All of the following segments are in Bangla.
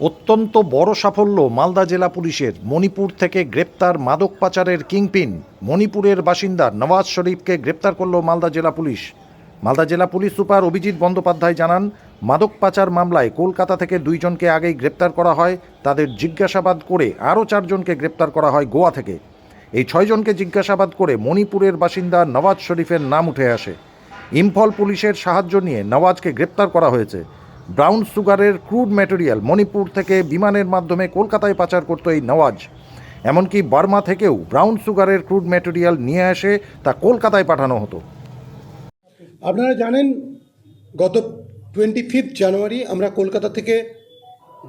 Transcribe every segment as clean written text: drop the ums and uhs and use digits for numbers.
অত্যন্ত বড় সাফল্য মালদা জেলা পুলিশের। মণিপুর থেকে গ্রেপ্তার মাদক পাচারের কিংপিন মণিপুরের বাসিন্দা নওয়াজ শরীফকে গ্রেপ্তার করল মালদা জেলা পুলিশ। মালদা জেলা পুলিশ সুপার অভিজিৎ বন্দ্যোপাধ্যায় জানান, মাদক পাচার মামলায় কলকাতা থেকে 2 জনকে আগেই গ্রেপ্তার করা হয়। তাদের জিজ্ঞাসাবাদ করে আরও 4 জনকে গ্রেপ্তার করা হয় গোয়া থেকে। এই 6 জনকে জিজ্ঞাসাবাদ করে মণিপুরের বাসিন্দা নওয়াজ শরীফের নাম উঠে আসে। ইম্ফল পুলিশের সাহায্য নিয়ে নওয়াজকে গ্রেপ্তার করা হয়েছে। ব্রাউন সুগারের ক্রুড ম্যাটেরিয়াল মণিপুর থেকে বিমানের মাধ্যমে কলকাতায় পাচার করত এই নওয়াজ। এমনকি বার্মা থেকেও ব্রাউন সুগারের ক্রুড ম্যাটেরিয়াল নিয়ে এসে তা কলকাতায় পাঠানো হতো। আপনারা জানেন, গত 25 জানুয়ারি আমরা কলকাতা থেকে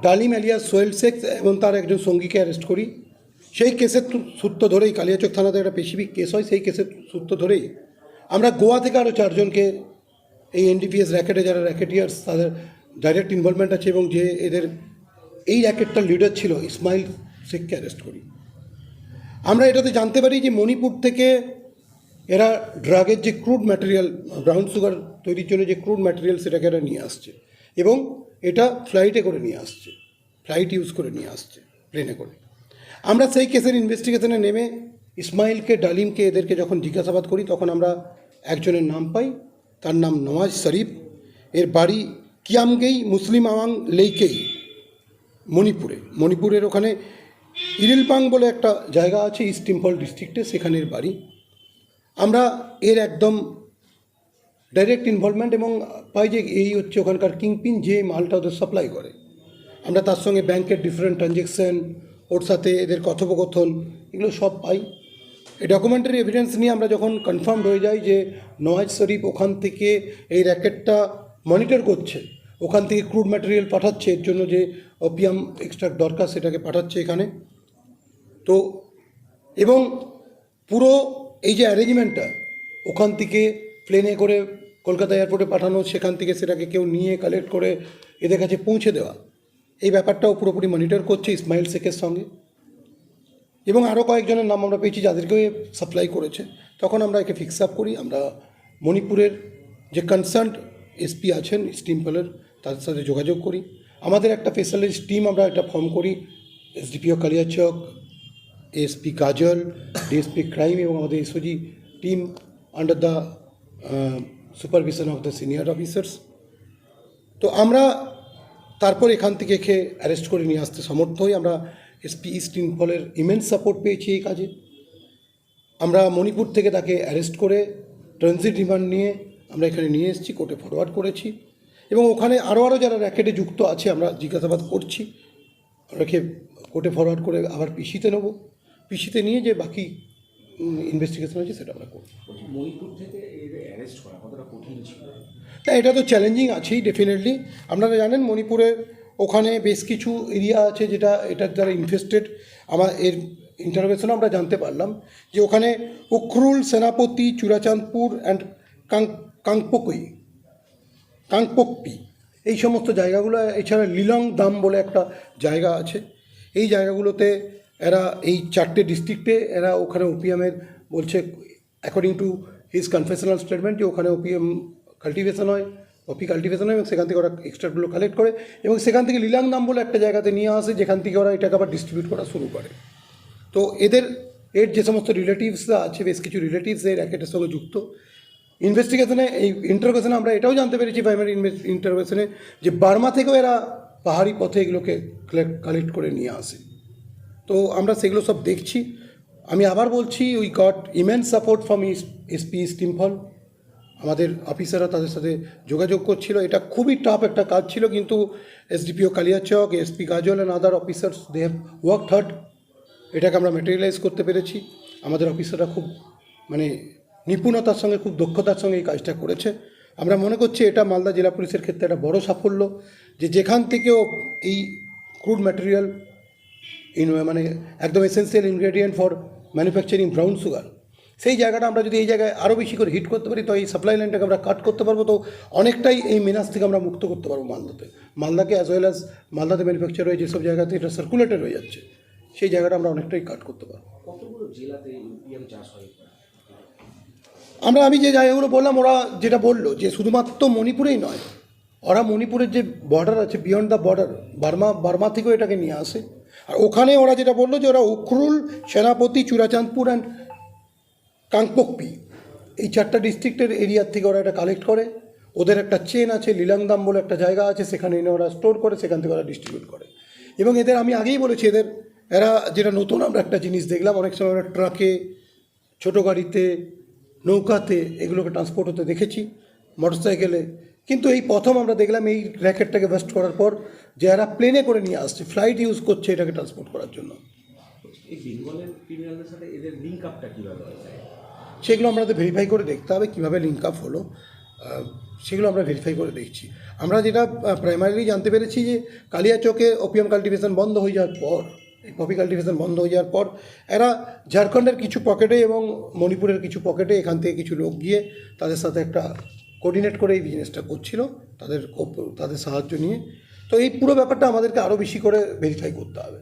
ডালিম আলিয়াস সোহেল শেখ এবং তার একজন সঙ্গীকে অ্যারেস্ট করি। সেই কেসের সূত্র ধরেই, কালিয়াচক থানাতে একটা স্পেসিফিক কেস হয়, সেই কেসের সূত্র ধরেই আমরা গোয়া থেকে আরও 4 জনকে, এই এনডিপিএস র্যাকেটে যারা র্যাকেটিয়ার্স, তাদের ডাইরেক্ট ইনভলভমেন্ট আছে এবং যে এদের এই র্যাকেটটার লিডার ছিল ইসমাইল শেখকে অ্যারেস্ট করি। আমরা এটাতে জানতে পারি যে মণিপুর থেকে এরা ড্রাগের যে ক্রুড ম্যাটেরিয়াল, ব্রাউন সুগার তৈরির জন্য যে ক্রুড ম্যাটেরিয়াল, সেটাকে এরা নিয়ে আসছে এবং এটা ফ্লাইটে করে নিয়ে আসছে, ফ্লাইট ইউজ করে নিয়ে আসছে, প্লেনে করে। আমরা সেই কেসের ইনভেস্টিগেশনে নেমে ইসমাইলকে, ডালিমকে, এদেরকে যখন জিজ্ঞাসাবাদ করি তখন আমরা একজনের নাম পাই। তার নাম নওয়াজ শরীফ। এর বাড়ি কিয়ামগেই মুসলিম আওয়াং লেইকেই, মণিপুরের ওখানে ইরিলপাং বলে একটা জায়গা আছে ইস্ট ইম্ফল ডিস্ট্রিক্টে, সেখানের বাড়ি। আমরা এর একদম ডাইরেক্ট ইনভলভমেন্ট এবং পাই যে এই হচ্ছে ওখানকার কিংপিন, যে মালটা ওদের সাপ্লাই করে। আমরা তার সঙ্গে ব্যাংকের ডিফারেন্ট ট্রানজ্যাকশন, ওর সাথে এদের কথোপকথন, এগুলো সব পাই। এই ডকুমেন্টারি এভিডেন্স নিয়ে আমরা যখন কনফার্মড হয়ে যাই যে নওয়াজ শরীফ ওখান থেকে এই র্যাকেটটা মনিটর করছে, ওখান থেকে ক্রুড ম্যাটেরিয়াল পাঠাচ্ছে, এর জন্য যে ওপিয়াম এক্সট্রাক্ট দরকার সেটাকে পাঠাচ্ছে এখানে। তো এবং পুরো এই যে অ্যারেঞ্জমেন্টটা, ওখান থেকে প্লেনে করে কলকাতা এয়ারপোর্টে পাঠানো, সেখান থেকে সেটাকে কেউ নিয়ে কালেক্ট করে এদের কাছে পৌঁছে দেওয়া, এই ব্যাপারটাও পুরোপুরি মনিটর করছে ইসমাইল শেখের সঙ্গে। এবং আরও কয়েকজনের নাম আমরা পেয়েছি যাদেরকেও সাপ্লাই করেছে। তখন আমরা একে ফিক্স আপ করি। আমরা মণিপুরের যে কনসার্ন এসপি আছেন ইস্ট ইম্ফলের, তাদের সাথে যোগাযোগ করি। আমাদের একটা স্পেশালিস্ট টিম আমরা একটা ফর্ম করি, এসডিপিও কালিয়াচক, এসপি কাজল, ডিএসপি ক্রাইম এবং আমাদের SOG team under the supervision of the senior officers. তো আমরা তারপর এখান থেকে অ্যারেস্ট করে নিয়ে আসতে সমর্থ হই। আমরা এসপি ইস্ট ইম্ফলের ইমেন্স সাপোর্ট পেয়েছি এই কাজে। আমরা মণিপুর থেকে তাকে অ্যারেস্ট করে ট্রানজিট রিমান্ড নিয়ে আমরা এখানে নিয়ে এসেছি, কোর্টে ফরওয়ার্ড করেছি এবং ওখানে আরও যারা র্যাকেটে যুক্ত আছে আমরা জিজ্ঞাসাবাদ করছি। ওনাকে কোর্টে ফরওয়ার্ড করে আবার পিসিতে নেব, পিসিতে নিয়ে যে বাকি ইনভেস্টিগেশন আছে সেটা আমরা করব। মণিপুর থেকে অ্যারেস্ট করা কতটা কঠিন ছিল? তা এটা তো চ্যালেঞ্জিং আছেই ডেফিনেটলি। আপনারা জানেন মণিপুরের ওখানে বেশ কিছু এরিয়া আছে যেটা এটার দ্বারা ইনফেস্টেড। এর ইন্টারোগেশনে আমরা জানতে পারলাম যে ওখানে উখরুল, সেনাপতি, চূড়াচাঁদপুর অ্যান্ড কাংপোকপি, এই সমস্ত জায়গাগুলো, এছাড়া লিলং দাম বলে একটা জায়গা আছে, এই জায়গাগুলোতে এরা এই 4টে ডিস্ট্রিক্টে এরা ওখানে ওপিয়ামের বলছে, according to his confessional statement, যে ওখানে ওপিয়াম কাল্টিভেশন হয়, কপি কাল্টিভেশন হয় এবং সেখান থেকে ওরা এক্সট্রাগুলো কালেক্ট করে এবং সেখান থেকে লিলাং নাম বলে একটা জায়গাতে নিয়ে আসে, যেখান থেকে ওরা এটাকে আবার ডিস্ট্রিবিউট করা শুরু করে। তো এর যে সমস্ত রিলেটিভসরা আছে, বেশ কিছু রিলেটিভস এই র্যাকেটের সঙ্গে যুক্ত। ইনভেস্টিগেশনে, এই ইন্টারোগেশনে আমরা এটাও জানতে পেরেছি, প্রাইমারি ইন্টারোগেশনে, যে বার্মা থেকেও এরা পাহাড়ি পথে এগুলোকে কালেক্ট করে নিয়ে আসে। তো আমরা সেগুলো সব দেখছি। আমি আবার বলছি, we got immense support from SP east Imphal. আমাদের অফিসাররা তাদের সাথে যোগাযোগ করছিল। এটা খুবই টাফ একটা কাজ ছিল, কিন্তু SDPO Kaliachak, SP Gazole and other officers, they have worked hard. এটাকে আমরা ম্যাটেরিয়ালাইজ করতে পেরেছি। আমাদের অফিসাররা খুব নিপুণতার সঙ্গে, খুব দক্ষতার সঙ্গে এই কাজটা করেছে। আমরা মনে করছি এটা মালদা জেলা পুলিশের ক্ষেত্রে একটা বড় সাফল্য, যে যেখান থেকেও এই ক্রুড ম্যাটেরিয়াল একদম essential ingredient for manufacturing brown sugar, সেই জায়গাটা আমরা যদি এই জায়গায় আরও বেশি করে হিট করতে পারি, তো এই সাপ্লাই লাইনটাকে আমরা কাট করতে পারবো। তো অনেকটাই এই মেনাস থেকে আমরা মুক্ত করতে পারবো মালদাকে অ্যাজ ওয়েল অ্যাজ মালদাতে ম্যানুফ্যাকচার হয়ে যেসব জায়গাতে এটা সার্কুলেটেড হয়ে যাচ্ছে, সেই জায়গাটা আমরা অনেকটাই কাট করতে পারবো। কতগুলো জেলাতে ওপিয়াম চাষ হয়? আমি যে জায়গাগুলো বললাম, ওরা যেটা বললো যে শুধুমাত্র মণিপুরেই নয়, ওরা মণিপুরের যে বর্ডার আছে বিয়ন্ড দ্য বর্ডার বার্মা থেকেও এটাকে নিয়ে আসে। আর ওখানে ওরা যেটা বললো যে ওরা উখরুল, সেনাপতি, চুরাচাঁদপুর অ্যান্ড কাংপোকপি এই 4টা ডিস্ট্রিক্টের এরিয়ার থেকে ওরা এটা কালেক্ট করে। ওদের একটা চেন আছে, লিলাংদাম বলে একটা জায়গা আছে, সেখানে এনে ওরা স্টোর করে, সেখান থেকে ওরা ডিস্ট্রিবিউট করে। এবং এদের আমি আগেই বলেছি, এরা যেটা নতুন আমরা একটা জিনিস দেখলাম, অনেক সময় আমরা ট্রাকে, ছোটো গাড়িতে, নৌকাতে এগুলোকে ট্রান্সপোর্ট হতে দেখেছি, মোটরসাইকেলে। কিন্তু এই প্রথম আমরা দেখলাম এই র্যাকেটটাকে বাস্ট করার পর যে এরা প্লেনে করে নিয়ে আসছে, ফ্লাইট ইউজ করছে এটাকে ট্রান্সপোর্ট করার জন্য। এই বেঙ্গলের ক্রিমিনালদের সাথে এদের লিঙ্ক আপটা কীভাবে হয়? সেগুলো আমাদের ভেরিফাই করে দেখতে হবে কীভাবে লিঙ্ক আপ হলো, সেগুলো আমরা ভেরিফাই করে দেখছি। আমরা যেটা প্রাইমারিলি জানতে পেরেছি যে কালিয়াচকে ওপিয়াম কাল্টিভেশন বন্ধ হয়ে যাওয়ার পর, এই পপি কাল্টিভেশন বন্ধ হয়ে যাওয়ার পর এরা ঝাড়খণ্ডের কিছু পকেটে এবং মণিপুরের কিছু পকেটে এখান থেকে কিছু লোক গিয়ে তাদের সাথে একটা কোঅর্ডিনেট করে এই বিজনেসটা করছিল, তাদের সাহায্য নিয়ে। তো এই পুরো ব্যাপারটা আমাদেরকে আরও বেশি করে ভেরিফাই করতে হবে।